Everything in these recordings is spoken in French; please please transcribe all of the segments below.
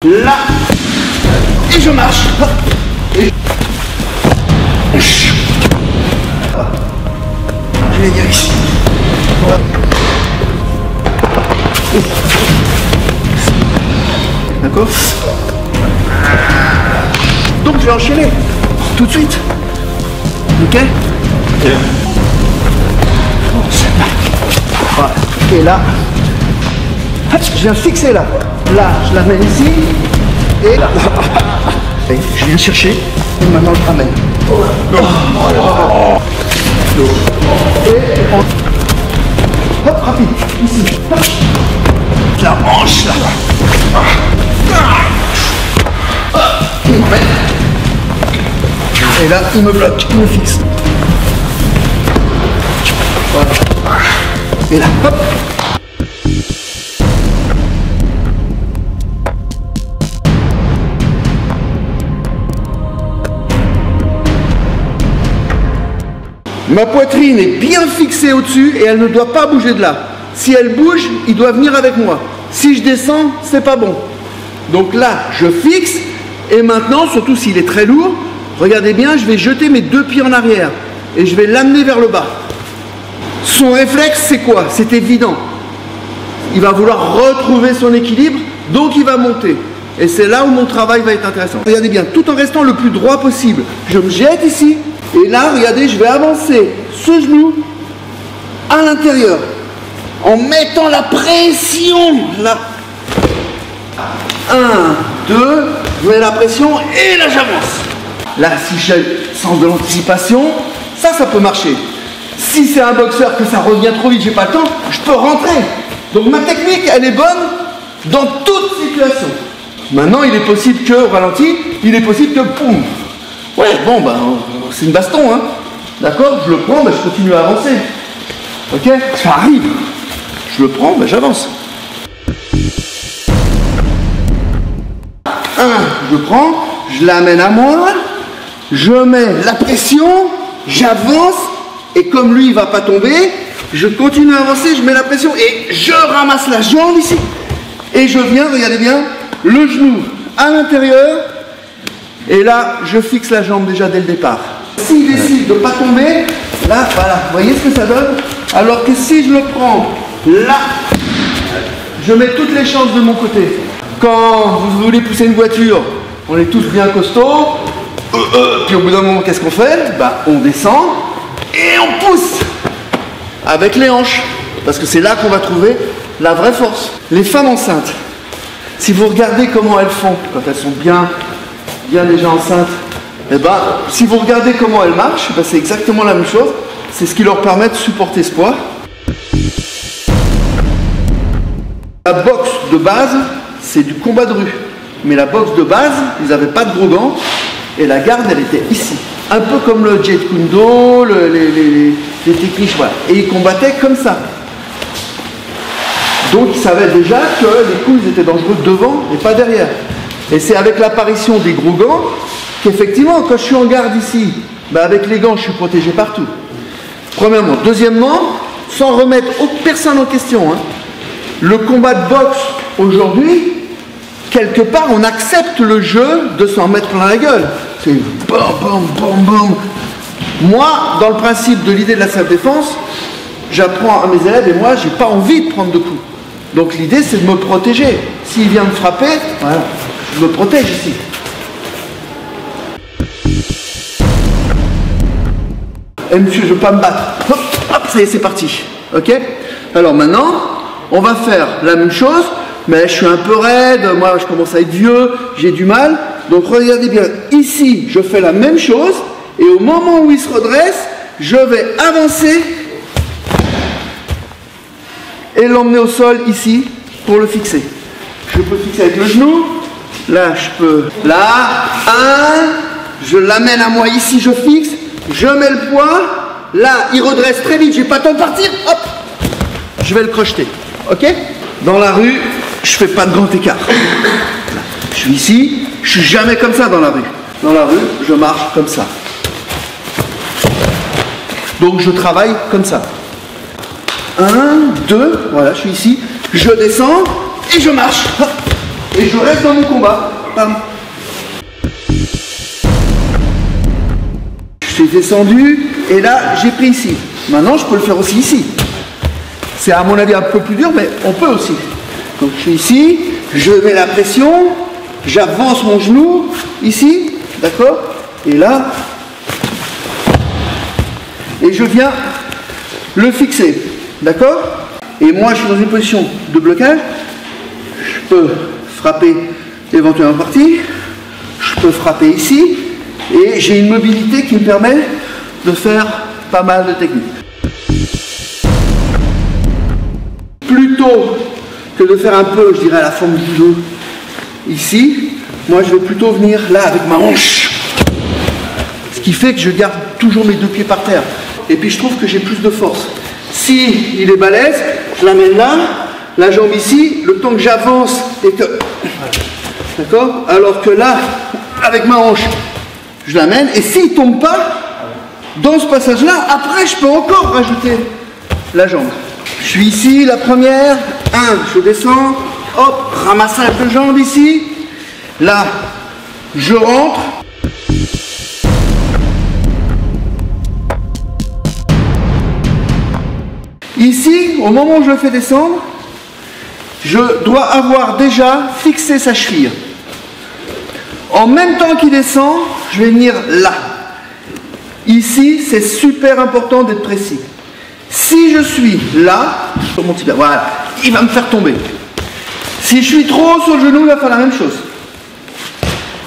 Là, et je marche. Et je vais venir ici. D'accord? Donc je vais enchaîner tout de suite. Ok? Voilà. Et là, je viens fixer là. Là, je l'amène ici. Et là. Et je viens chercher. Et maintenant je ramène. Et on... hop, rapide. Ici. Hop. La hanche là. Il m'emmène. Et là, il me bloque, il me fixe. Voilà. Et là, hop. Ma poitrine est bien fixée au-dessus et elle ne doit pas bouger de là. Si elle bouge, il doit venir avec moi. Si je descends, c'est pas bon. Donc là, je fixe et maintenant, surtout s'il est très lourd, regardez bien, je vais jeter mes deux pieds en arrière et je vais l'amener vers le bas. Son réflexe, c'est quoi? C'est évident. Il va vouloir retrouver son équilibre, donc il va monter. Et c'est là où mon travail va être intéressant. Regardez bien, tout en restant le plus droit possible. Je me jette ici. Et là, regardez, je vais avancer ce genou à l'intérieur en mettant la pression là. 1, 2, je mets la pression et là j'avance. Là, si j'ai le sens de l'anticipation, ça peut marcher. Si c'est un boxeur que ça revient trop vite, j'ai pas le temps, je peux rentrer. Donc ma technique, elle est bonne dans toute situation. Maintenant, il est possible que, au ralenti, il est possible que, boum. Ouais, bon, ben, c'est une baston, hein. D'accord? Je le prends, ben, je continue à avancer. Ok? Ça arrive. Je le prends, ben, j'avance. 1, je prends, je l'amène à moi, je mets la pression, j'avance, et comme lui, il va pas tomber, je continue à avancer, je mets la pression, et je ramasse la jambe ici. Et je viens, regardez bien, le genou à l'intérieur, et là, je fixe la jambe déjà dès le départ. S'il décide de ne pas tomber, là, voilà, vous voyez ce que ça donne? Alors que si je le prends là, je mets toutes les chances de mon côté. Quand vous voulez pousser une voiture, on est tous bien costauds, puis au bout d'un moment, qu'est-ce qu'on fait? Bah, on descend et on pousse avec les hanches, parce que c'est là qu'on va trouver la vraie force. Les femmes enceintes, si vous regardez comment elles font, quand elles sont bien déjà enceintes, et ben, si vous regardez comment elles marchent, ben, c'est exactement la même chose. C'est ce qui leur permet de supporter ce poids. La boxe de base, c'est du combat de rue. Mais la boxe de base, ils n'avaient pas de gros gants, et la garde, elle était ici. Un peu comme le Jeet Kune Do, les techniques, voilà. Et ils combattaient comme ça. Donc ils savaient déjà que les coups, ils étaient dangereux devant et pas derrière. Et c'est avec l'apparition des gros gants qu'effectivement, quand je suis en garde ici, ben avec les gants, je suis protégé partout. Premièrement. Deuxièmement, sans remettre personne en question, hein, le combat de boxe aujourd'hui, quelque part, on accepte le jeu de s'en mettre plein la gueule. C'est bam, bam, bam, bam. Moi, dans le principe de l'idée de la self-défense, j'apprends à mes élèves et moi, j'ai pas envie de prendre de coups. Donc l'idée, c'est de me protéger. S'il vient me frapper, voilà. Je me protège ici. Et monsieur, je ne veux pas me battre. Hop, hop, ça y est, c'est parti. Ok? Alors maintenant, on va faire la même chose, mais je suis un peu raide, moi je commence à être vieux, j'ai du mal. Donc regardez bien, ici, je fais la même chose, et au moment où il se redresse, je vais avancer et l'emmener au sol ici pour le fixer. Je peux fixer avec le genou. Là, je peux. Là, 1, je l'amène à moi ici, je fixe, je mets le poids. Là, il redresse très vite, j'ai pas le temps de partir. Hop, je vais le crocheter. Ok? Dans la rue, je fais pas de grand écart. Là, je suis ici, je suis jamais comme ça dans la rue. Dans la rue, je marche comme ça. Donc, je travaille comme ça. 1, 2, voilà, je suis ici, je descends et je marche. Hop. et je reste dans mon combat. Bam. Je suis descendu et là j'ai pris ici. Maintenant je peux le faire aussi ici. C'est à mon avis un peu plus dur, mais on peut aussi. Donc je suis ici, je mets la pression, j'avance mon genou ici, d'accord? Et là, et je viens le fixer, d'accord? Et moi je suis dans une position de blocage, je peux frapper éventuellement en partie, je peux frapper ici, et j'ai une mobilité qui me permet de faire pas mal de techniques. Plutôt que de faire un peu, je dirais, à la forme du judo ici, moi je vais plutôt venir là avec ma hanche. Ce qui fait que je garde toujours mes deux pieds par terre. Et puis je trouve que j'ai plus de force. Si il est balèze, je l'amène là, la jambe ici, le temps que j'avance et que... D'accord? Alors que là, avec ma hanche, je l'amène. Et s'il ne tombe pas, dans ce passage-là, après je peux encore rajouter la jambe. Je suis ici, la première, 1, je descends, hop, ramassage de jambe ici. Là, je rentre. Ici, au moment où je le fais descendre, je dois avoir déjà fixé sa cheville. En même temps qu'il descend, je vais venir là. Ici, c'est super important d'être précis. Si je suis là, sur mon tibia, voilà, il va me faire tomber. Si je suis trop haut sur le genou, il va faire la même chose.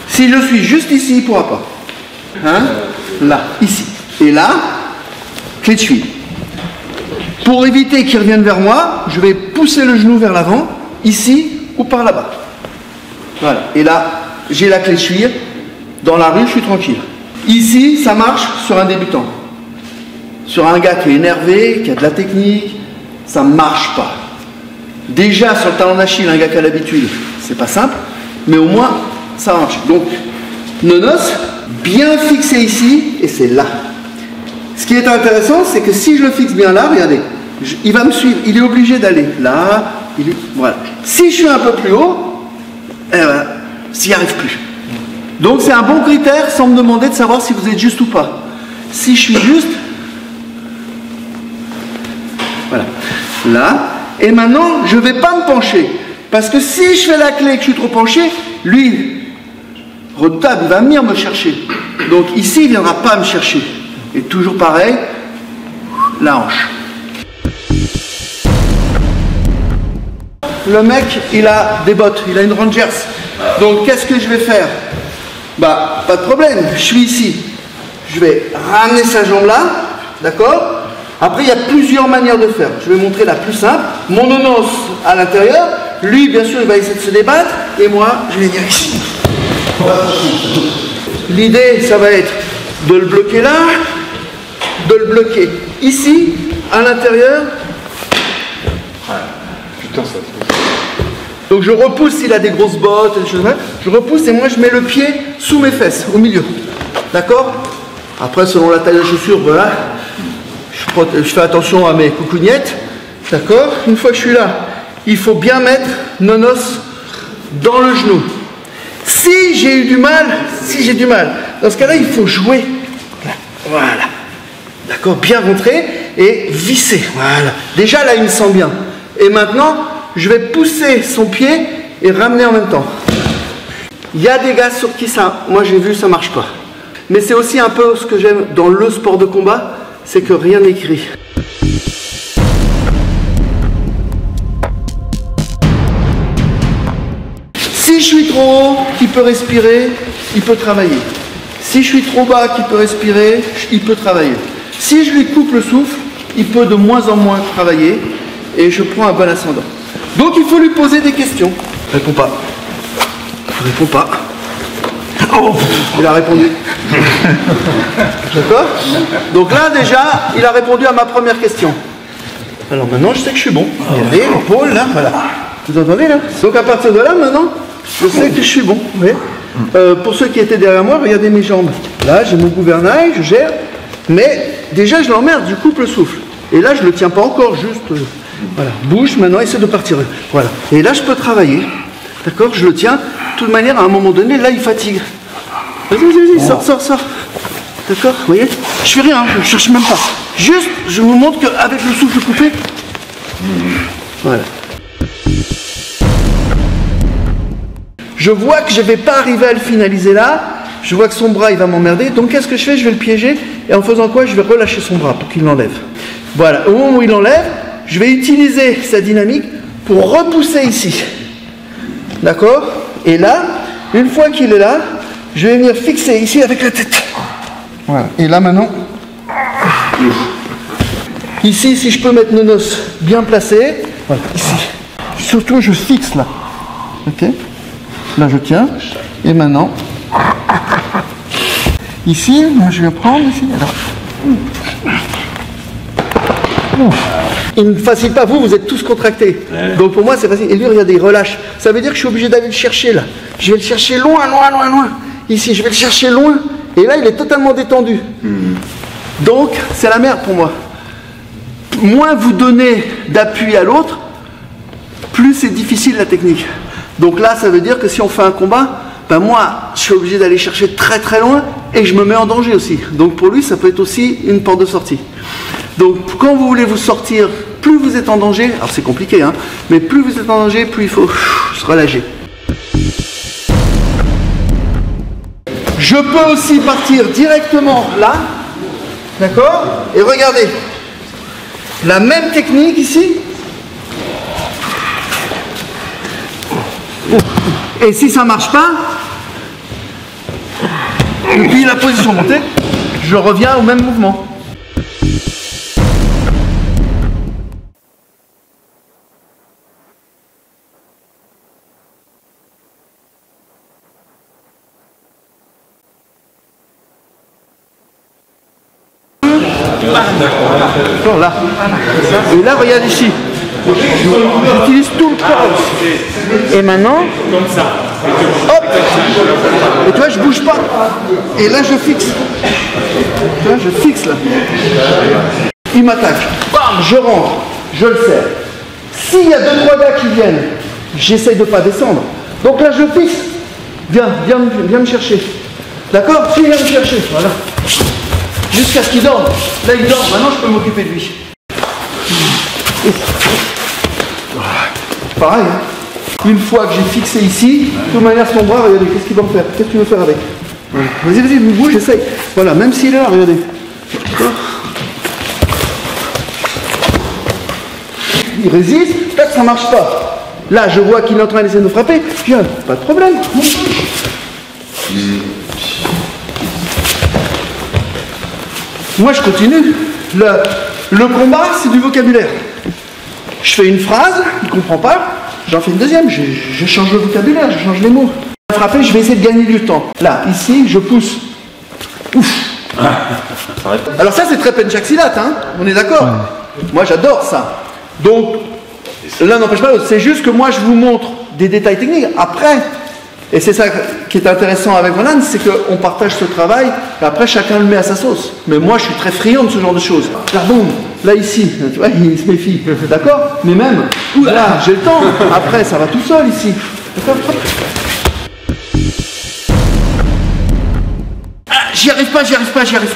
Si je suis juste ici, il ne pourra pas. Hein? Là, ici. Et là, clé de cheville. Pour éviter qu'il revienne vers moi, je vais pousser le genou vers l'avant, ici ou par là-bas. Voilà. Et là, j'ai la clé de cheville. Dans la rue, je suis tranquille. Ici, ça marche sur un débutant. Sur un gars qui est énervé, qui a de la technique, ça ne marche pas. Déjà, sur le talon d'Achille, un gars qui a l'habitude, c'est pas simple, mais au moins, ça marche. Donc, nonos, bien fixé ici, et c'est là. Ce qui est intéressant, c'est que si je le fixe bien là, regardez, il va me suivre, il est obligé d'aller là, voilà. Si je suis un peu plus haut, s'il n'y arrive plus. Donc c'est un bon critère sans me demander de savoir si vous êtes juste ou pas. Si je suis juste, voilà, là, et maintenant je ne vais pas me pencher, parce que si je fais la clé et que je suis trop penché, lui, redoutable, il va venir me chercher. Donc ici, il ne viendra pas me chercher. Et toujours pareil, la hanche. Le mec, il a des bottes, il a une Rangers. Donc qu'est-ce que je vais faire? Bah, pas de problème, je suis ici. Je vais ramener sa jambe là, d'accord? Après, il y a plusieurs manières de faire. Je vais montrer la plus simple. Mon nonos à l'intérieur, lui, bien sûr, il va essayer de se débattre, et moi, je vais venir ici. L'idée, ça va être de le bloquer là, de le bloquer ici, à l'intérieur. Putain, ça. Donc je repousse s'il a des grosses bottes, des choses comme ça. Je repousse et moi je mets le pied sous mes fesses, au milieu. D'accord? Après, selon la taille de chaussure, voilà. Je fais attention à mes coucougnettes. D'accord? Une fois que je suis là, il faut bien mettre nonos dans le genou. Si j'ai eu du mal, dans ce cas-là, il faut jouer. Voilà. D'accord? Bien rentrer et visser. Voilà. Déjà là, il me sent bien. Et maintenant, je vais pousser son pied et ramener en même temps. Il y a des gars sur qui ça, moi j'ai vu, ça marche pas. Mais c'est aussi un peu ce que j'aime dans le sport de combat, c'est que rien n'est écrit. Si je suis trop haut, qui peut respirer, il peut travailler. Si je suis trop bas, qui peut respirer, il peut travailler. Si je lui coupe le souffle, il peut de moins en moins travailler et je prends un bon ascendant. Donc il faut lui poser des questions. Réponds pas. Réponds pas. Oh, il a répondu. D'accord? Donc là déjà, il a répondu à ma première question. Alors maintenant, je sais que je suis bon. Regardez, l'épaule là, voilà. Vous entendez là? Donc à partir de là, maintenant, je sais que je suis bon. Vous voyez? Pour ceux qui étaient derrière moi, regardez mes jambes. Là, j'ai mon gouvernail, je gère. Mais déjà, je l'emmerde, je coupe le souffle. Et là, je ne le tiens pas encore, juste... voilà. Bouge, maintenant, essaie de partir. Voilà. Et là, je peux travailler. D'accord? Je le tiens. De toute manière, à un moment donné, là, il fatigue. Vas-y, sors. D'accord? Vous voyez? Je fais rien, je ne cherche même pas. Juste, je vous montre qu'avec le souffle coupé, voilà. Je vois que je ne vais pas arriver à le finaliser là. Je vois que son bras, il va m'emmerder. Donc, qu'est-ce que je fais? Je vais le piéger. Et en faisant quoi? Je vais relâcher son bras pour qu'il l'enlève. Voilà. Au moment où il l'enlève, je vais utiliser sa dynamique pour repousser ici. D'accord? Et là, une fois qu'il est là, je vais venir fixer ici avec la tête. Voilà. Et là, maintenant, ici, si je peux mettre nos noces bien placées, voilà, ici. Surtout, je fixe là. Ok? Là, je tiens. Et maintenant, ici, je vais prendre ici. Alors. Il ne me facile pas, vous êtes tous contractés. Ouais. Donc pour moi, c'est facile. Et lui, regardez, il relâche. Ça veut dire que je suis obligé d'aller le chercher là. Je vais le chercher loin. Ici, je vais le chercher loin. Et là, il est totalement détendu. Donc, c'est la merde pour moi. Moins vous donnez d'appui à l'autre, plus c'est difficile la technique. Donc là, ça veut dire que si on fait un combat, ben moi, je suis obligé d'aller chercher très loin et je me mets en danger aussi. Donc pour lui, ça peut être aussi une porte de sortie. Donc quand vous voulez vous sortir, plus vous êtes en danger, alors c'est compliqué, hein, mais plus vous êtes en danger, plus il faut se relâcher. Je peux aussi partir directement là, d'accord? Et regardez, la même technique ici. Et si ça ne marche pas, depuis la position montée, je reviens au même mouvement. Là. Et là, regarde ici. J'utilise tout le corps. Et maintenant, hop. Et tu vois, je bouge pas. Et là, je fixe. Tu vois, je fixe là. Il m'attaque. Bam, je rentre. Je le serre. S'il y a 2-3 gars qui viennent, j'essaye de pas descendre. Donc là, je fixe. Viens me chercher. D'accord? Tu viens me chercher. Voilà. Jusqu'à ce qu'il dorme. Là, il dort. Maintenant, je peux m'occuper de lui. Pareil. Hein. Une fois que j'ai fixé ici, de toute manière, son bras, regardez, qu'est-ce qu'il va en faire? Qu'est-ce que tu veux faire avec? Vas-y, bouge, essaye. Voilà, même s'il est là, regardez. Il résiste, peut-être que ça ne marche pas. Là, je vois qu'il est en train d'essayer de nous frapper. Je viens, pas de problème. Moi, je continue. Le combat, c'est du vocabulaire. Je fais une phrase, il ne comprend pas, j'en fais une deuxième, je change le vocabulaire, je change les mots. Frapper, je vais essayer de gagner du temps. Là, ici, je pousse. Ouf. Alors ça, c'est très penchaxilat, hein, on est d'accord? Moi, j'adore ça. Donc, l'un n'empêche pas l'autre. C'est juste que moi, je vous montre des détails techniques. Après, et c'est ça qui est intéressant avec Roland, c'est qu'on partage ce travail, et après chacun le met à sa sauce. Mais moi, je suis très friand de ce genre de choses. Là, boum, là, ici, tu vois, il se méfie. D'accord? Mais même, là, j'ai le temps. Après, ça va tout seul, ici. D'accord? Ah, j'y arrive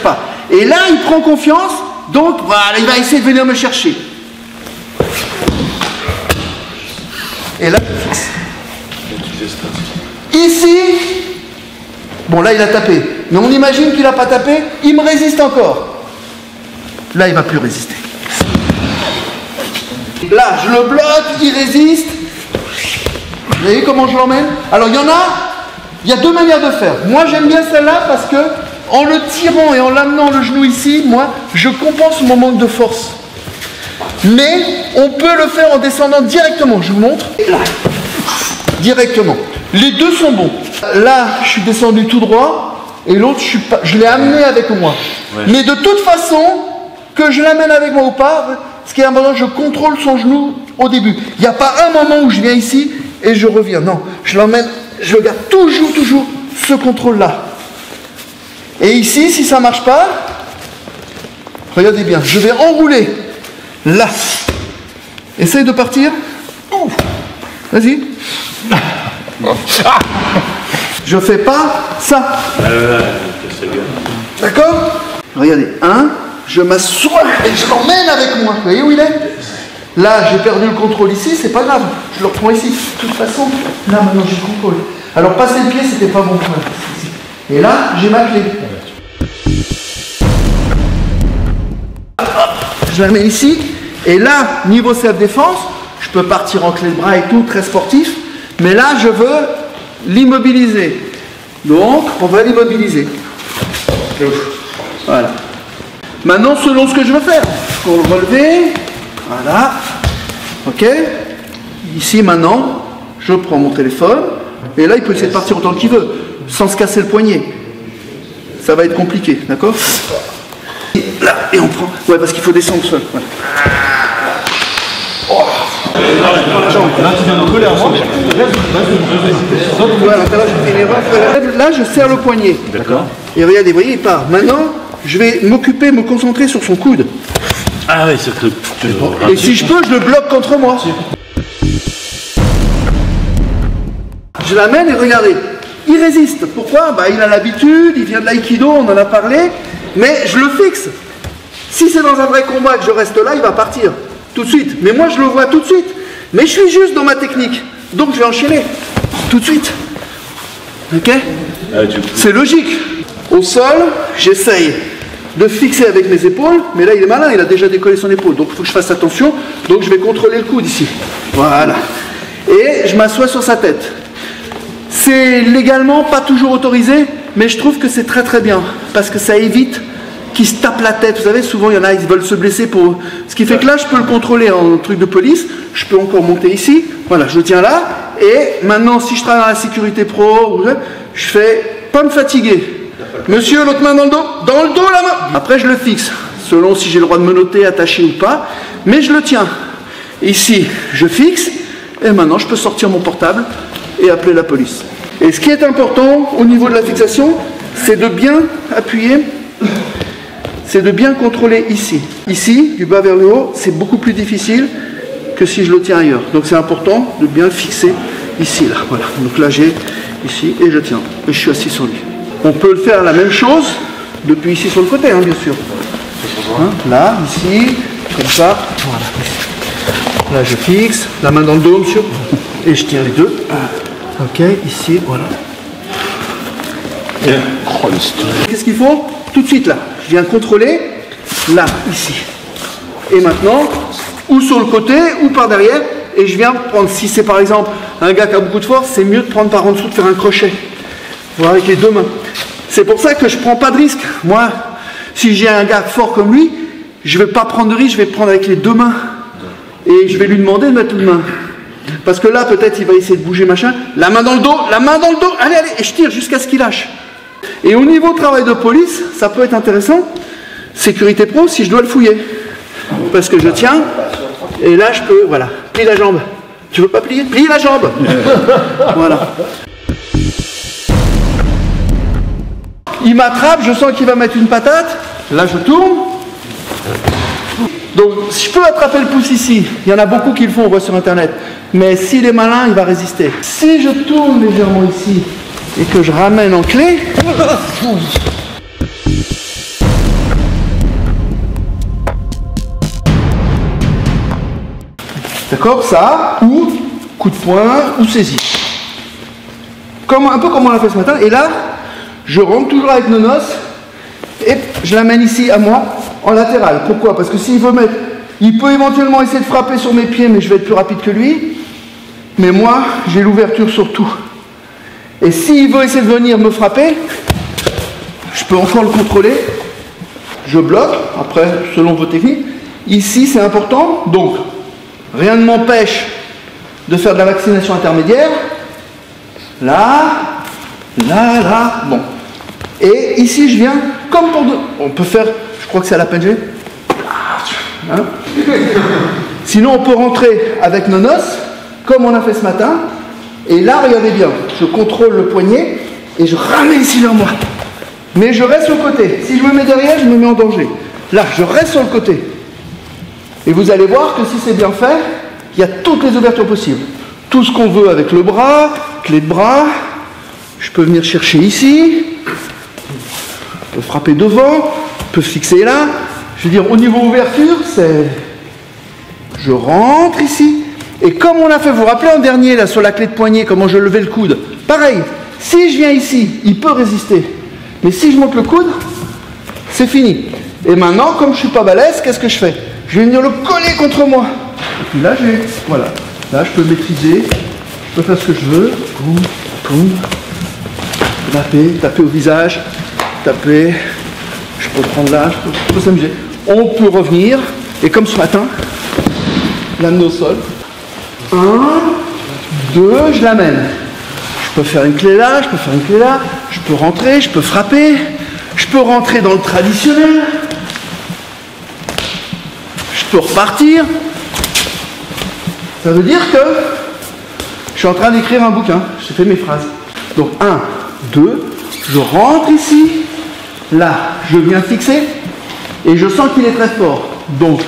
pas. Et là, il prend confiance, donc, voilà, il va essayer de venir me chercher. Et là, je fixe. Ici, bon là il a tapé, mais on imagine qu'il n'a pas tapé, il me résiste encore. Là il ne va plus résister. Là je le bloque, il résiste. Vous voyez comment je l'emmène? Alors il y a deux manières de faire. Moi j'aime bien celle-là parce que en le tirant et en l'amenant le genou ici, moi je compense mon manque de force. Mais on peut le faire en descendant directement, je vous montre. Là, directement. Les deux sont bons. Là, je suis descendu tout droit et l'autre, je l'ai amené avec moi. Ouais. Mais de toute façon, que je l'amène avec moi ou pas, ce qui est important, je contrôle son genou au début. Il n'y a pas un moment où je viens ici et je reviens. Non, je l'emmène, je garde toujours ce contrôle-là. Et ici, si ça ne marche pas, regardez bien, je vais enrouler là. Essaye de partir. Vas-y. Ah. Je fais pas ça. D'accord? Regardez, je m'assois et je l'emmène avec moi. Vous voyez où il est? Là, j'ai perdu le contrôle ici, c'est pas grave. Je le reprends ici. De toute façon, là, maintenant, j'ai le contrôle. Alors, passer le pied, c'était pas bon. Et là, j'ai ma clé. Je la mets ici. Et là, niveau self-défense, je peux partir en clé de bras et tout, très sportif. Mais là, je veux l'immobiliser. Donc, on va l'immobiliser. Voilà. Maintenant, selon ce que je veux faire, je peux le relever. Voilà. Ok. Ici, maintenant, je prends mon téléphone. Et là, il peut essayer de partir autant qu'il veut, sans se casser le poignet. Ça va être compliqué, d'accord? Là, et on prend. Ouais, parce qu'il faut descendre seul. Voilà. Oh. Là, tu viens d'en coller à moi. Là, je serre le poignet. D'accord. Et regardez, vous voyez, il part. Maintenant, je vais me concentrer sur son coude. Ah oui, c'est que. Et si je peux, je le bloque contre moi. Je l'amène et regardez, il résiste. Pourquoi? Bah, il a l'habitude, il vient de l'aïkido, on en a parlé, mais je le fixe. Si c'est dans un vrai combat que je reste là, il va partir tout de suite. Mais moi, je le vois tout de suite. Mais je suis juste dans ma technique. Donc, je vais enchaîner tout de suite. Ok? C'est logique. Au sol, j'essaye de fixer avec mes épaules, mais là, il est malin, il a déjà décollé son épaule. Donc, il faut que je fasse attention. Donc, je vais contrôler le coude ici. Voilà. Et je m'assois sur sa tête. C'est légalement pas toujours autorisé, mais je trouve que c'est très très bien, parce que ça évite qu'il se tape la tête. Vous savez, souvent il y en a, ils veulent se blesser pour... Ce qui fait que là, je peux le contrôler en truc de police, je peux encore monter ici, voilà, je le tiens là, et maintenant, si je travaille dans la sécurité pro, je fais pas me fatiguer. Monsieur, l'autre main dans le dos la main. Après, je le fixe, selon si j'ai le droit de me noter, attaché ou pas, mais je le tiens. Ici, je fixe, et maintenant, je peux sortir mon portable et appeler la police. Et ce qui est important au niveau de la fixation, c'est de bien appuyer, c'est de bien contrôler ici. Ici, du bas vers le haut, c'est beaucoup plus difficile que si je le tiens ailleurs. Donc c'est important de bien fixer ici, là. Voilà. Donc là, j'ai ici et je tiens. Et je suis assis sur lui. On peut le faire la même chose depuis ici sur le côté, hein, bien sûr. Hein, là, ici, comme ça. Voilà. Là, je fixe, la main dans le dos, monsieur. Et je tiens les deux. Ok, ici, voilà. Qu'est-ce qu'il faut? Tout de suite là. Je viens contrôler, là, ici. Et maintenant, ou sur le côté, ou par derrière. Et je viens prendre, si c'est par exemple un gars qui a beaucoup de force, c'est mieux de prendre par en dessous, de faire un crochet. Voilà, avec les deux mains. C'est pour ça que je ne prends pas de risque. Moi, si j'ai un gars fort comme lui, je ne vais pas prendre de risque, je vais prendre avec les deux mains. Et je vais lui demander de mettre une main. Parce que là, peut-être, il va essayer de bouger, machin. La main dans le dos, la main dans le dos. Allez, allez, et je tire jusqu'à ce qu'il lâche. Et au niveau travail de police, ça peut être intéressant. Sécurité pro, si je dois le fouiller. Parce que je tiens, et là, je peux, voilà. Plie la jambe. Tu veux pas plier? Plie la jambe. Voilà. Il m'attrape, je sens qu'il va mettre une patate. Là, je tourne. Donc, si je peux attraper le pouce ici, il y en a beaucoup qui le font, on voit sur internet. Mais s'il est malin, il va résister. Si je tourne légèrement ici et que je ramène en clé, d'accord, ça, ou coup de poing, ou saisie. Un peu comme on l'a fait ce matin. Et là, je rentre toujours avec Nonos et je l'amène ici à moi. En latéral. Pourquoi? Parce que s'il veut mettre... Il peut éventuellement essayer de frapper sur mes pieds, mais je vais être plus rapide que lui. Mais moi, j'ai l'ouverture sur tout. Et s'il veut essayer de venir me frapper, je peux encore le contrôler. Je bloque, après, selon vos techniques. Ici, c'est important. Donc, rien ne m'empêche de faire de la vaccination intermédiaire. Là, là, là. Bon. Et ici, je viens, comme pour... On peut faire... Je crois que c'est à la peine. Hein? Sinon, on peut rentrer avec Nonos, comme on a fait ce matin. Et là, regardez bien, je contrôle le poignet et je ramène ici vers moi. Mais je reste sur le côté. Si je me mets derrière, je me mets en danger. Là, je reste sur le côté. Et vous allez voir que si c'est bien fait, il y a toutes les ouvertures possibles. Tout ce qu'on veut avec le bras, clé de bras, je peux venir chercher ici, je peux frapper devant, je peux fixer là. Je veux dire, au niveau ouverture, c'est... Je rentre ici, et comme on a fait, vous vous rappelez en dernier, là, sur la clé de poignet, comment je levais le coude, pareil, si je viens ici, il peut résister, mais si je monte le coude, c'est fini. Et maintenant, comme je ne suis pas balèze, qu'est-ce que je fais? Je vais venir le coller contre moi. Et puis là, voilà. Là, je peux maîtriser, je peux faire ce que je veux. Boum, boum. Taper au visage, taper. Je peux prendre là, je peux s'amuser. On peut revenir, et comme ce matin, l'amener au sol. 1, 2, je l'amène. Je peux faire une clé là, je peux faire une clé là. Je peux rentrer, je peux frapper. Je peux rentrer dans le traditionnel. Je peux repartir. Ça veut dire que je suis en train d'écrire un bouquin. J'ai fait mes phrases. Donc 1, 2, je rentre ici. Là, je viens fixer. Et je sens qu'il est très fort. Donc,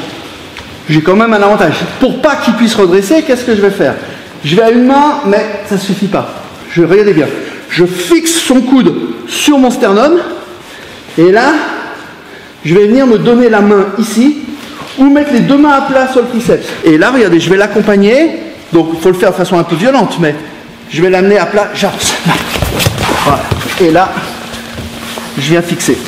j'ai quand même un avantage. Pour pas qu'il puisse redresser, qu'est-ce que je vais faire? Je vais à une main, mais ça ne suffit pas. Regardez bien. Je fixe son coude sur mon sternum. Et là, je vais venir me donner la main ici, ou mettre les deux mains à plat sur le triceps. Et là, regardez, je vais l'accompagner. Donc, il faut le faire de façon un peu violente, mais je vais l'amener à plat. J'avance. Voilà. Et là, je viens fixer.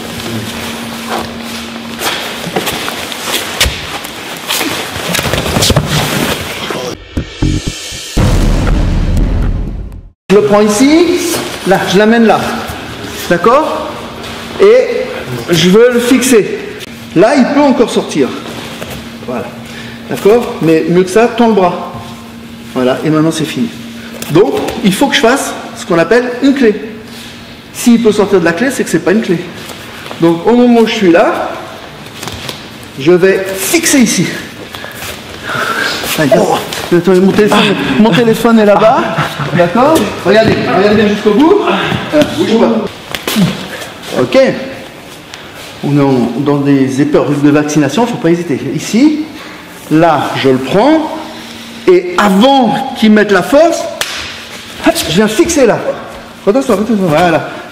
Je le prends ici, là, je l'amène là. D'accord? Et je veux le fixer. Là, il peut encore sortir. Voilà. D'accord? Mais mieux que ça, tends le bras. Voilà, et maintenant c'est fini. Donc, il faut que je fasse ce qu'on appelle une clé. S'il peut sortir de la clé, c'est que ce n'est pas une clé. Donc, au moment où je suis là, je vais fixer ici. Mon téléphone est là-bas. D'accord? Regardez bien jusqu'au bout. Bouge pas. Ok. On est dans des épreuves de vaccination, il ne faut pas hésiter. Ici, là, je le prends. Et avant qu'il mette la force, je viens fixer là. Redresse-toi.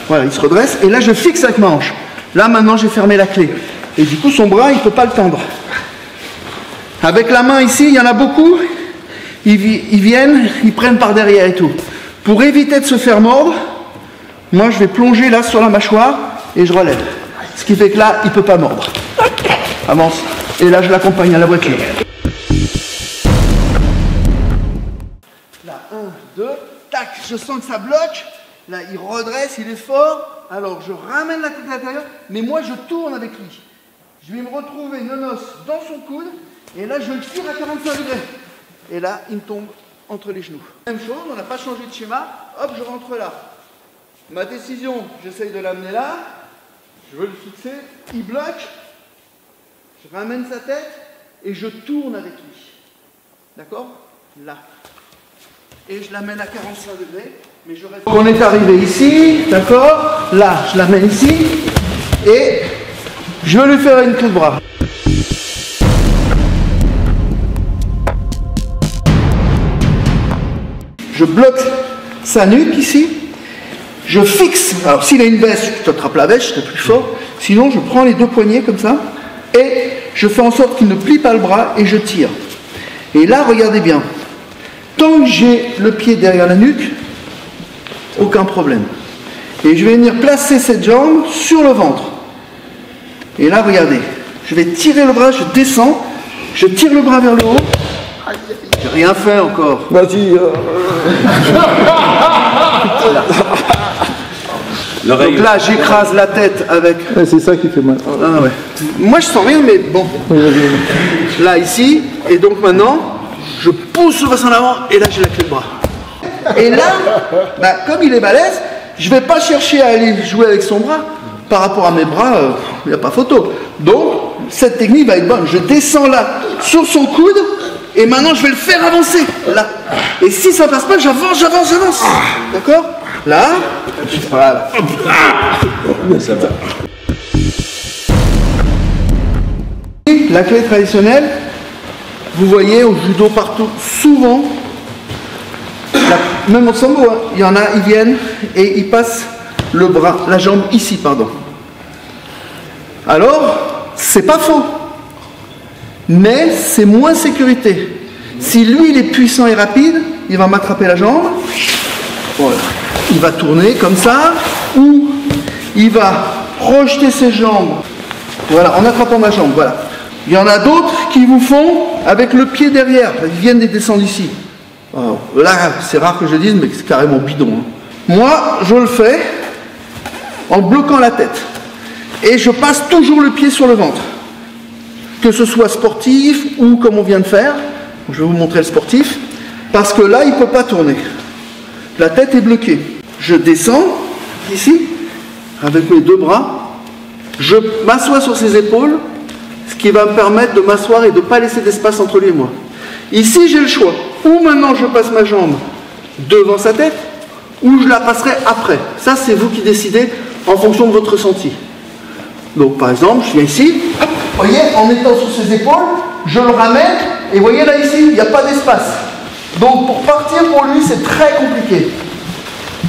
Voilà, il se redresse. Et là, je fixe avec ma hanche. Là, maintenant, j'ai fermé la clé. Et du coup, son bras, il ne peut pas le tendre. Avec la main ici, il y en a beaucoup. Ils viennent, ils prennent par derrière et tout. Pour éviter de se faire mordre, moi, je vais plonger là sur la mâchoire et je relève. Ce qui fait que là, il ne peut pas mordre. Avance. Et là, je l'accompagne à la voiture. Là, 1, 2, tac, je sens que ça bloque. Là, il redresse, il est fort. Alors, je ramène la tête à l'intérieur, mais moi, je tourne avec lui. Je vais me retrouver nonos dans son coude, et là, je le tire à 45 degrés. Et là, il me tombe entre les genoux. Même chose, on n'a pas changé de schéma. Hop, je rentre là. Ma décision, j'essaye de l'amener là. Je veux le fixer. Il bloque. Je ramène sa tête et je tourne avec lui. D'accord? Là. Et je l'amène à 45 degrés. Mais je reste... On est arrivé ici. D'accord? Là, je l'amène ici. Et je veux lui faire une clé de bras. Je bloque sa nuque ici, je fixe, alors s'il a une veste, je t'attrape la veste, je serai plus fort, sinon je prends les deux poignets comme ça, et je fais en sorte qu'il ne plie pas le bras, et je tire. Et là, regardez bien, tant que j'ai le pied derrière la nuque, aucun problème. Et je vais venir placer cette jambe sur le ventre. Et là, regardez, je vais tirer le bras, je descends, je tire le bras vers le haut. J'ai rien fait encore. Vas-y. Donc là, j'écrase la tête avec... Ouais, c'est ça qui fait mal. Ah, ouais. Moi, je sens rien, mais bon. Là, ici. Et donc maintenant, je pousse le bassin en avant et là, j'ai la clé de bras. Et là, bah, comme il est balèze, je ne vais pas chercher à aller jouer avec son bras. Par rapport à mes bras, il n'y a pas photo. Donc, cette technique va être bonne. Je descends là, sur son coude. Et maintenant, je vais le faire avancer, là. Et si ça passe pas, j'avance. D'accord? Là. Voilà. Ça va. La clé traditionnelle, vous voyez au judo partout, souvent, même au sambo, hein, il y en a, ils viennent et ils passent le bras, la jambe ici, pardon. Alors, c'est pas faux, mais c'est moins sécurité. Si lui, il est puissant et rapide, il va m'attraper la jambe, voilà. Il va tourner comme ça, ou il va projeter ses jambes, voilà, en attrapant ma jambe, voilà. Il y en a d'autres qui vous font avec le pied derrière, ils viennent et descendent ici. Alors, là, c'est rare que je le dise, mais c'est carrément bidon. Hein. Moi, je le fais en bloquant la tête. Et je passe toujours le pied sur le ventre. Que ce soit sportif ou comme on vient de faire. Je vais vous montrer le sportif. Parce que là, il ne peut pas tourner. La tête est bloquée. Je descends, ici, avec mes deux bras. Je m'assois sur ses épaules, ce qui va me permettre de m'asseoir et de ne pas laisser d'espace entre lui et moi. Ici, j'ai le choix. Ou maintenant, je passe ma jambe devant sa tête, ou je la passerai après. Ça, c'est vous qui décidez en fonction de votre ressenti. Donc, par exemple, je viens ici, vous voyez, en étant sur ses épaules, je le ramène, et vous voyez là, ici, il n'y a pas d'espace. Donc, pour partir, pour lui, c'est très compliqué.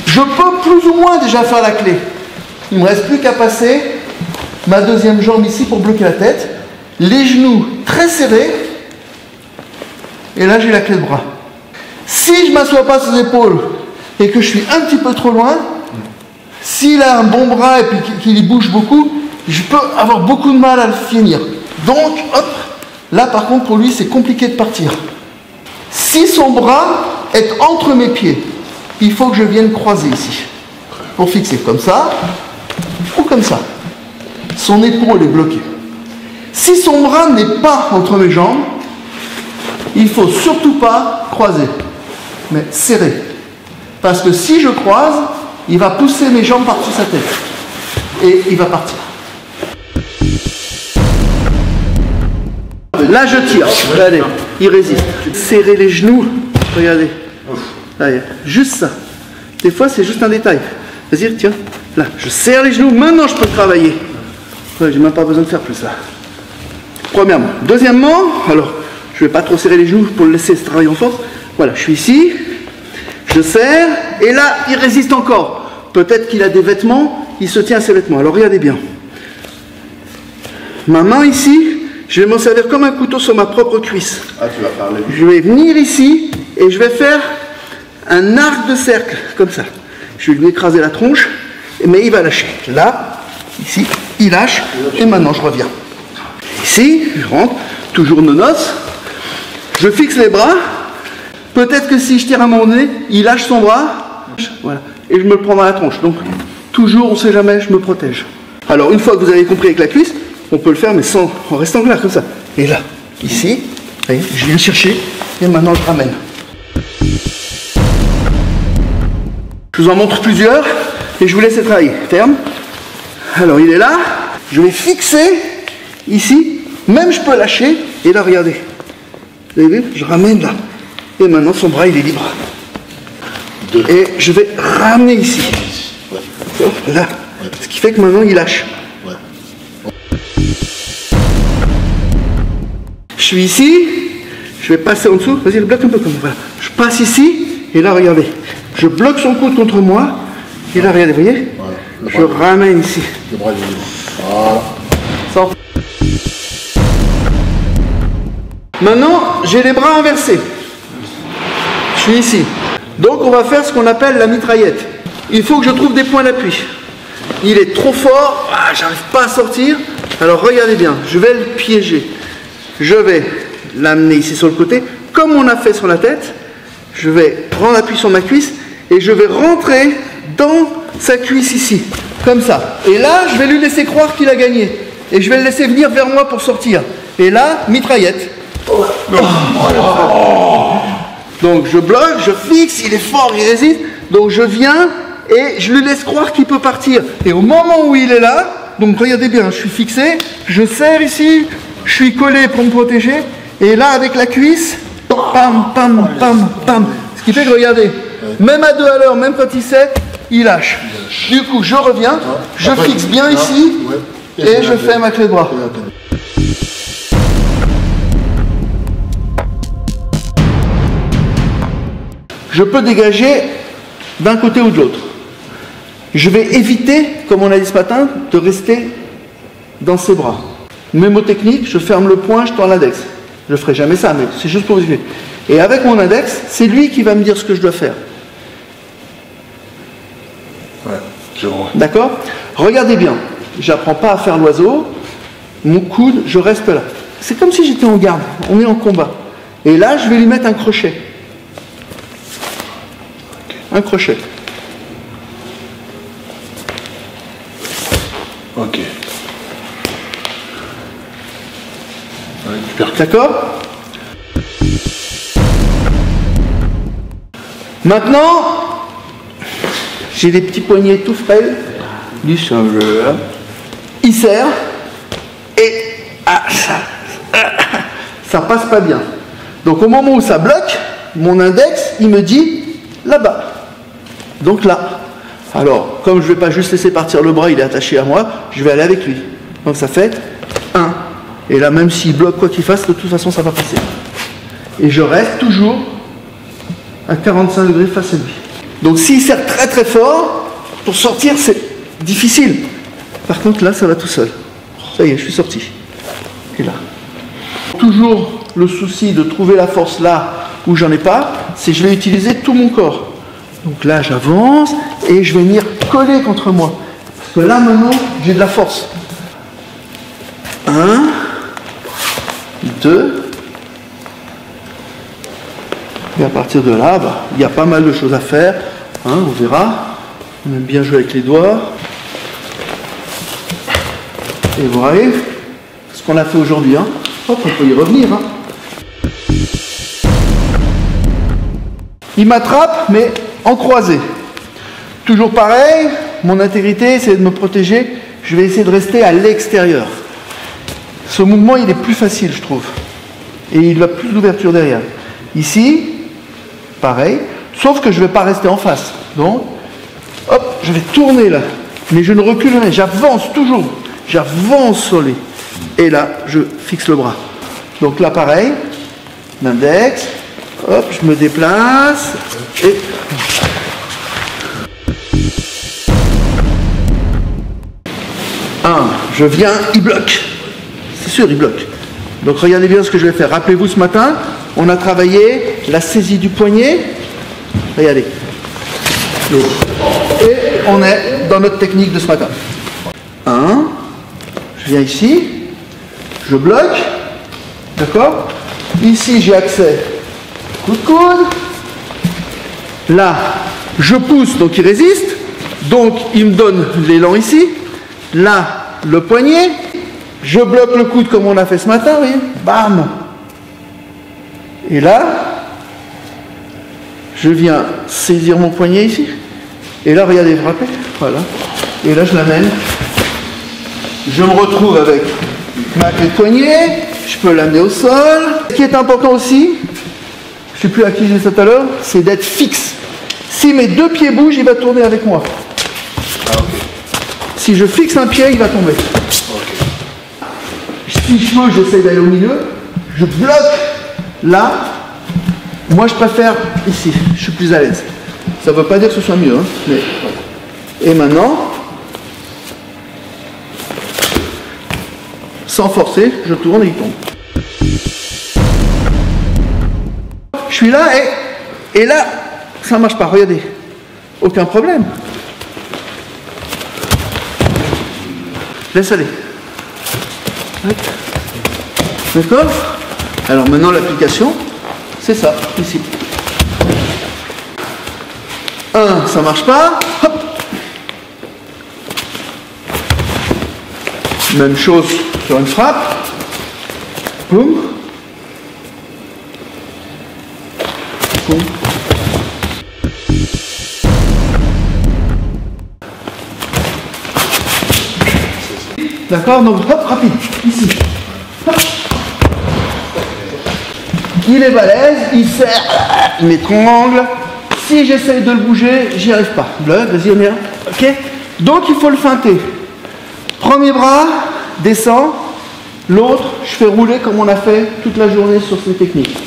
Je peux plus ou moins déjà faire la clé. Il ne me reste plus qu'à passer ma deuxième jambe ici pour bloquer la tête, les genoux très serrés, et là, j'ai la clé de bras. Si je ne m'assois pas sur ses épaules et que je suis un petit peu trop loin, s'il a un bon bras et puis qu'il y bouge beaucoup, je peux avoir beaucoup de mal à le finir. Donc, hop, là par contre, pour lui, c'est compliqué de partir. Si son bras est entre mes pieds, il faut que je vienne croiser ici. Pour fixer comme ça ou comme ça. Son épaule est bloquée. Si son bras n'est pas entre mes jambes, il ne faut surtout pas croiser, mais serrer. Parce que si je croise, il va pousser mes jambes par-dessus sa tête. Et il va partir. Là, je tire. Regardez, il résiste. Serrer les genoux. Regardez. Allez, juste ça. Des fois, c'est juste un détail. Vas-y, tiens. Là, je serre les genoux. Maintenant, je peux travailler. Ouais, j'ai même pas besoin de faire plus là. Premièrement. Deuxièmement, alors, je ne vais pas trop serrer les genoux pour le laisser travailler en force. Voilà, je suis ici, je serre, et là, il résiste encore. Peut-être qu'il a des vêtements, il se tient à ses vêtements. Alors, regardez bien. Ma main ici, je vais m'en servir comme un couteau sur ma propre cuisse. Ah, tu vas parler. Je vais venir ici, et je vais faire un arc de cercle, comme ça. Je vais lui écraser la tronche, mais il va lâcher. Là, ici, il lâche, et maintenant, je reviens. Ici, je rentre, toujours nonos. Je fixe les bras, peut-être que si je tire à un moment donné, il lâche son bras, voilà, et je me le prends dans la tronche. Donc, toujours, on ne sait jamais, je me protège. Alors, une fois que vous avez compris avec la cuisse, on peut le faire, mais sans, en restant là, comme ça. Et là, ici, vous voyez, je viens chercher, et maintenant je ramène. Je vous en montre plusieurs, et je vous laisse travailler. Ferme. Alors, il est là, je vais fixer, ici, même je peux lâcher, et là, regardez. Vous avez vu? Je ramène là. Et maintenant, son bras, il est libre. Et je vais ramener ici. Là. Ce qui fait que maintenant, il lâche. Je suis ici. Je vais passer en dessous. Vas-y, le bloque un peu comme ça. Voilà. Je passe ici. Et là, regardez. Je bloque son coude contre moi. Et là, regardez, vous voyez? Je ramène ici. Voilà. Maintenant, j'ai les bras inversés. Je suis ici. Donc, on va faire ce qu'on appelle la mitraillette. Il faut que je trouve des points d'appui. Il est trop fort. Ah, j'arrive pas à sortir. Alors, regardez bien. Je vais le piéger. Je vais l'amener ici sur le côté. Comme on a fait sur la tête, je vais prendre appui sur ma cuisse et je vais rentrer dans sa cuisse ici. Comme ça. Et là, je vais lui laisser croire qu'il a gagné. Et je vais le laisser venir vers moi pour sortir. Et là, mitraillette. Donc je bloque, je fixe, il est fort, il résiste. Donc je viens et je lui laisse croire qu'il peut partir. Et au moment où il est là, donc regardez bien, je suis fixé, je serre ici, je suis collé pour me protéger. Et là avec la cuisse, pam, pam, pam, pam. Ce qui fait que regardez, même à 2 à l'heure, même quand il sait, il lâche. Du coup je reviens, je fixe bien ici et je fais ma clé de bras. je peux dégager d'un côté ou de l'autre. Je vais éviter, comme on a dit ce matin, de rester dans ses bras. Mémotechnique, je ferme le poing, je tends l'index. Je ne ferai jamais ça, mais c'est juste pour vous expliquer. Et avec mon index, c'est lui qui va me dire ce que je dois faire. Ouais, je vois. D'accord? Regardez bien, j'apprends pas à faire l'oiseau, mon coude, je reste là. C'est comme si j'étais en garde, on est en combat. Et là, je vais lui mettre un crochet. Un crochet. Ok. D'accord? Maintenant, j'ai des petits poignets tout frêles du changeur. Il serre et ça passe pas bien. Donc au moment où ça bloque, mon index, il me dit là-bas. Donc là. Alors, comme je ne vais pas juste laisser partir le bras, il est attaché à moi, je vais aller avec lui. Donc ça fait 1. Et là, même s'il bloque quoi qu'il fasse, de toute façon, ça va passer. Et je reste toujours à 45 degrés face à lui. Donc s'il serre très très fort, pour sortir, c'est difficile. Par contre, là, ça va tout seul. Ça y est, je suis sorti. Et là. Toujours le souci de trouver la force là où j'en ai pas, c'est que je vais utiliser tout mon corps. Donc là, j'avance et je vais venir coller contre moi. Parce que là, maintenant, j'ai de la force. 1, 2. Et à partir de là, il y a pas mal de choses à faire. Hein, on verra. On aime bien jouer avec les doigts. Et vous voyez ce qu'on a fait aujourd'hui. Hein. Hop, on peut y revenir. Hein. Il m'attrape, mais en croisé. Toujours pareil, mon intégrité, c'est de me protéger. Je vais essayer de rester à l'extérieur. Ce mouvement, il est plus facile, je trouve. Et il a plus d'ouverture derrière. Ici, pareil, sauf que je ne vais pas rester en face. Donc, hop, je vais tourner là. Mais je ne recule jamais, j'avance toujours. J'avance sur les. Et là, je fixe le bras. Donc là, pareil, l'index, hop, je me déplace, et... je viens, il bloque. C'est sûr, il bloque. Donc regardez bien ce que je vais faire. Rappelez-vous, ce matin, on a travaillé la saisie du poignet. Regardez. Et on est dans notre technique de ce matin. 1, je viens ici, je bloque, d'accord? Ici, j'ai accès, coup de coude. Là, je pousse, donc il résiste. Donc, il me donne l'élan ici. Là, le poignet. Je bloque le coude comme on a fait ce matin, vous voyez? Bam! Et là, je viens saisir mon poignet ici. Et là, regardez, vous vous rappelez? Voilà. Et là, je l'amène. Je me retrouve avec ma clé de poignet. Je peux l'amener au sol. Ce qui est important aussi, je ne sais plus à qui j'ai dit tout à l'heure, c'est d'être fixe. Si mes deux pieds bougent, il va tourner avec moi. Ah, ok. Si je fixe un pied, il va tomber. Si je peux, j'essaie d'aller au milieu. Je bloque là. Moi, je préfère ici. Je suis plus à l'aise. Ça ne veut pas dire que ce soit mieux. Hein, mais... Et maintenant, sans forcer, je tourne et il tombe. Je suis là et là, ça ne marche pas. Regardez. Aucun problème. Laisse aller. D'accord? Alors maintenant l'application, c'est ça, ici. 1, ça marche pas. Hop. Même chose sur une frappe. Boum. Boum. D'accord? Donc hop, rapide, ici. Hop. Il est balèze, il serre, il m'étrangle. Si j'essaye de le bouger, j'y arrive pas. Vas-y, on y va. Ok? Donc il faut le feinter. Premier bras, descend. L'autre, je fais rouler comme on a fait toute la journée sur ces techniques.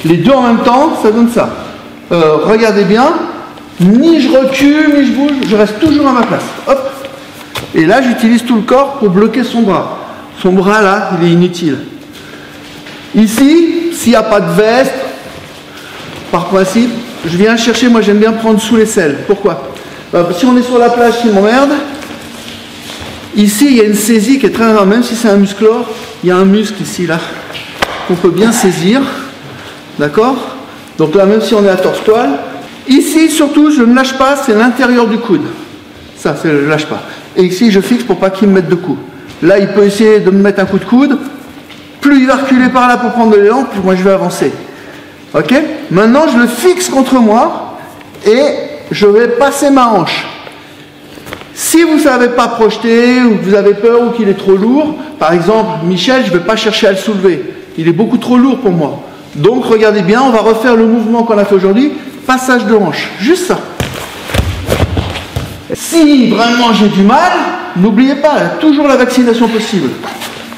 Les deux en même temps, ça donne ça. regardez bien, ni je recule, ni je bouge, je reste toujours à ma place. Hop. Et là, j'utilise tout le corps pour bloquer son bras. Son bras, là, il est inutile. Ici, s'il n'y a pas de veste, par principe, je viens chercher, moi j'aime bien prendre sous l'aisselle. Pourquoi? Si on est sur la plage, qui m'emmerde, ici, il y a une saisie qui est très rare, même si c'est un musclore, il y a un muscle ici, là, qu'on peut bien saisir. D'accord? Donc là, même si on est à torse-toile, ici, surtout, je ne lâche pas, c'est l'intérieur du coude. Ça, je ne lâche pas. Et ici, je fixe pour pas qu'il me mette de coups. Là, il peut essayer de me mettre un coup de coude. Plus il va reculer par là pour prendre de l'élan, plus moi je vais avancer. Ok? Maintenant, je le fixe contre moi et je vais passer ma hanche. Si vous ne savez pas projeter, ou que vous avez peur, ou qu'il est trop lourd, par exemple, Michel, je ne vais pas chercher à le soulever. Il est beaucoup trop lourd pour moi. Donc, regardez bien, on va refaire le mouvement qu'on a fait aujourd'hui. Passage de hanche. Juste ça. Si vraiment j'ai du mal, n'oubliez pas, il y a toujours la vaccination possible.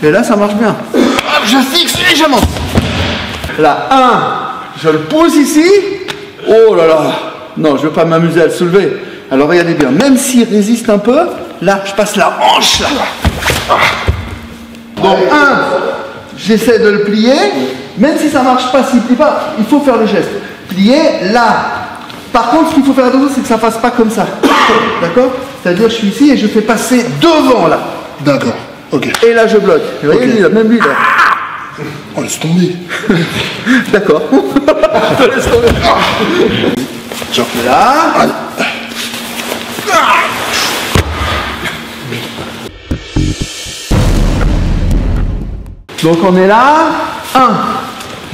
Et là, ça marche bien. Hop, je fixe et je monte. Là, 1, je le pousse ici. Oh là là. Non, je ne veux pas m'amuser à le soulever. Alors, regardez bien. Même s'il résiste un peu, là, je passe la hanche. Là. Donc, 1, j'essaie de le plier. Même si ça ne marche pas, s'il ne plie pas, il faut faire le geste. Plier, là. Par contre, ce qu'il faut faire attention, c'est que ça ne fasse pas comme ça. D'accord? C'est-à-dire, je suis ici et je fais passer devant, là. D'accord. Ok. Et là, je bloque. Vous voyez, lui, là, même lui, là. Oh, laisse tomber. D'accord. Je te laisse tomber. Tiens. Là. Allez. Donc, on est là. 1.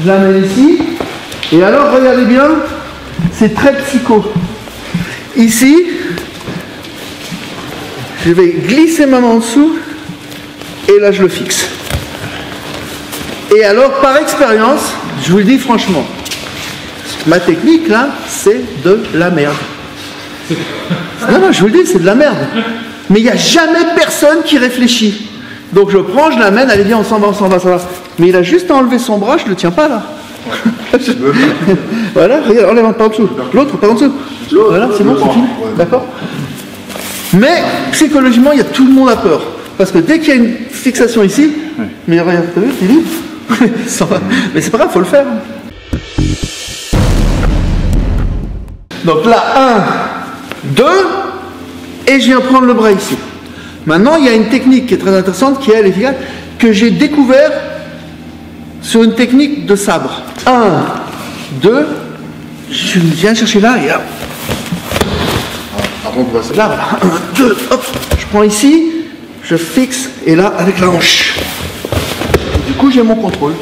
Je l'amène ici. Et alors, regardez bien. C'est très psycho. Ici, je vais glisser ma main en dessous. Et là, je le fixe. Et alors, par expérience, je vous le dis franchement, ma technique, là, c'est de la merde. Non, non, je vous le dis, c'est de la merde. Mais il n'y a jamais personne qui réfléchit. Donc, je prends, je l'amène, allez, viens, on s'en va, on s'en va, ça va. Mais il a juste enlevé son bras, je ne le tiens pas, là. Voilà, regarde, enlève un pas en dessous. L'autre, pas en dessous. Voilà, c'est bon, c'est fini. D'accord? Mais, psychologiquement, il y a tout le monde a peur. Parce que dès qu'il y a une fixation ici, mais regarde, t'as vu, c'est libre. Mais c'est pas grave, il faut le faire. Donc là, 1, 2, et je viens prendre le bras ici. Maintenant, il y a une technique qui est très intéressante, qui est efficace, que j'ai découvert sur une technique de sabre. 1, 2, je viens chercher là, et là. Par contre, Là, voilà. 1, 2, hop, je prends ici. Je fixe, et là, avec la hanche. Et du coup, j'ai mon contrôle.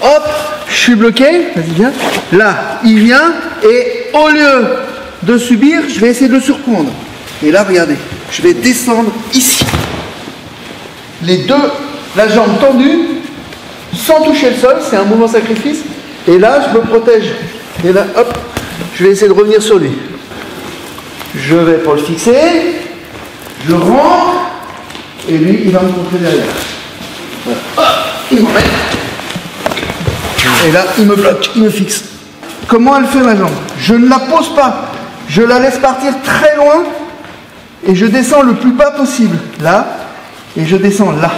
Hop, je suis bloqué. Vas-y, viens. Là, il vient, et au lieu de subir, je vais essayer de le surprendre. Et là, regardez, je vais descendre ici. Les deux, la jambe tendue, sans toucher le sol, c'est un mouvement sacrifice. Et là, je me protège. Et là, hop. Je vais essayer de revenir sur lui. Je vais pour le fixer. Je rentre. Et lui, il va me contrer derrière. Voilà. Hop, il m'emmène. Et là, il me bloque, il me fixe. Comment elle fait ma jambe? Je ne la pose pas. Je la laisse partir très loin. Et je descends le plus bas possible. Là. Et je descends là.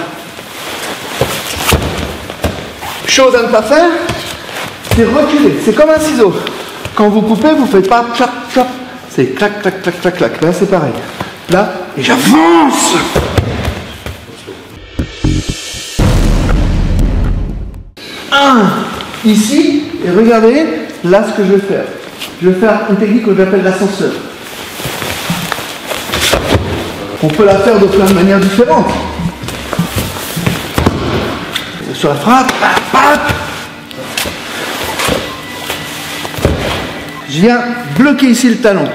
Chose à ne pas faire, c'est reculer. C'est comme un ciseau. Quand vous coupez, vous ne faites pas clac, clac. C'est clac, clac, clac, clac, clac. Là, c'est pareil. Là, et j'avance. Ici, et regardez, là, ce que je vais faire. Je vais faire une technique que j'appelle l'ascenseur. On peut la faire de plein de manières différentes. Sur la frappe, je viens bloquer ici le talon.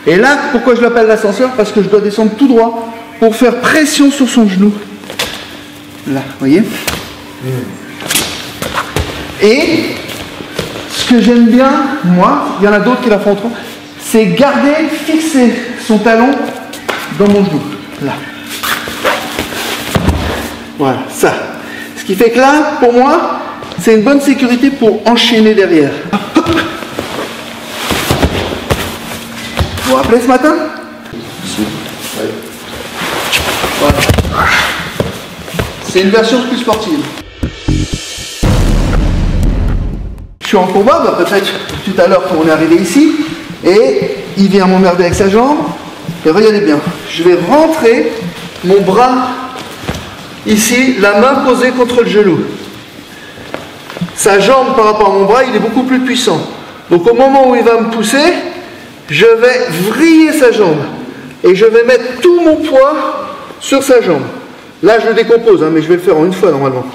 Et là, pourquoi je l'appelle l'ascenseur? Parce que je dois descendre tout droit pour faire pression sur son genou. Là, vous voyez? Et ce que j'aime bien, moi, il y en a d'autres qui la font trop, c'est garder, fixer son talon dans mon genou. Là. Voilà, ça. qui fait que là, pour moi, c'est une bonne sécurité pour enchaîner derrière. Vous vous rappelez ce matin? Ouais. Voilà. C'est une version plus sportive. Je suis en combat, bah peut-être tout à l'heure quand on est arrivé ici, et il vient m'emmerder avec sa jambe, et regardez bien, je vais rentrer mon bras ici, la main posée contre le genou. Sa jambe par rapport à mon bras, il est beaucoup plus puissant. Donc au moment où il va me pousser, je vais vriller sa jambe, et je vais mettre tout mon poids sur sa jambe. Là je le décompose, hein, mais je vais le faire en une fois normalement.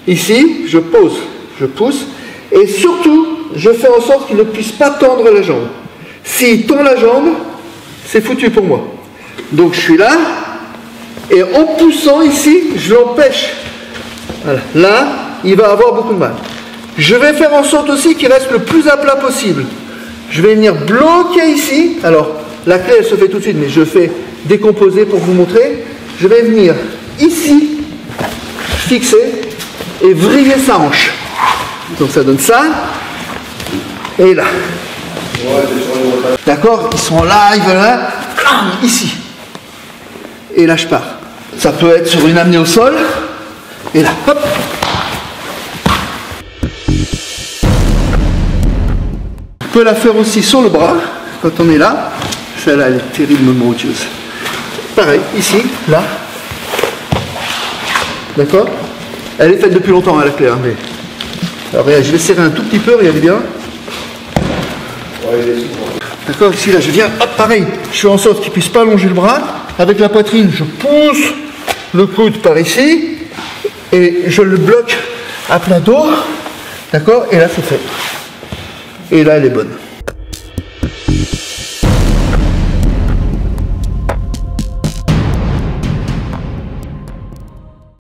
Ici, je pose, je pousse, et surtout, je fais en sorte qu'il ne puisse pas tendre la jambe. S'il tend la jambe, c'est foutu pour moi. Donc je suis là, et en poussant ici, je l'empêche. Voilà. Là, il va avoir beaucoup de mal. Je vais faire en sorte aussi qu'il reste le plus à plat possible. Je vais venir bloquer ici. Alors, la clé, elle se fait tout de suite, mais je fais décomposer pour vous montrer. Je vais venir ici, fixer, et vriller sa hanche. Donc ça donne ça, et là. D'accord? Ils sont là, ils veulent là, ici. Et là je pars. Ça peut être sur une amenée au sol, et là, hop. On peut la faire aussi sur le bras, quand on est là. Celle-là, elle est terriblement odieuse. Pareil, ici, là. D'accord? Elle est faite depuis longtemps, hein, la clé, hein, mais... Alors regarde, je vais serrer un tout petit peu, regardez bien. D'accord, ici, là, je viens, hop, pareil. Je fais en sorte qu'il ne puisse pas allonger le bras. Avec la poitrine, je pousse le coude par ici. Et je le bloque à plat dos. D'accord, et là, c'est fait. Et là, elle est bonne.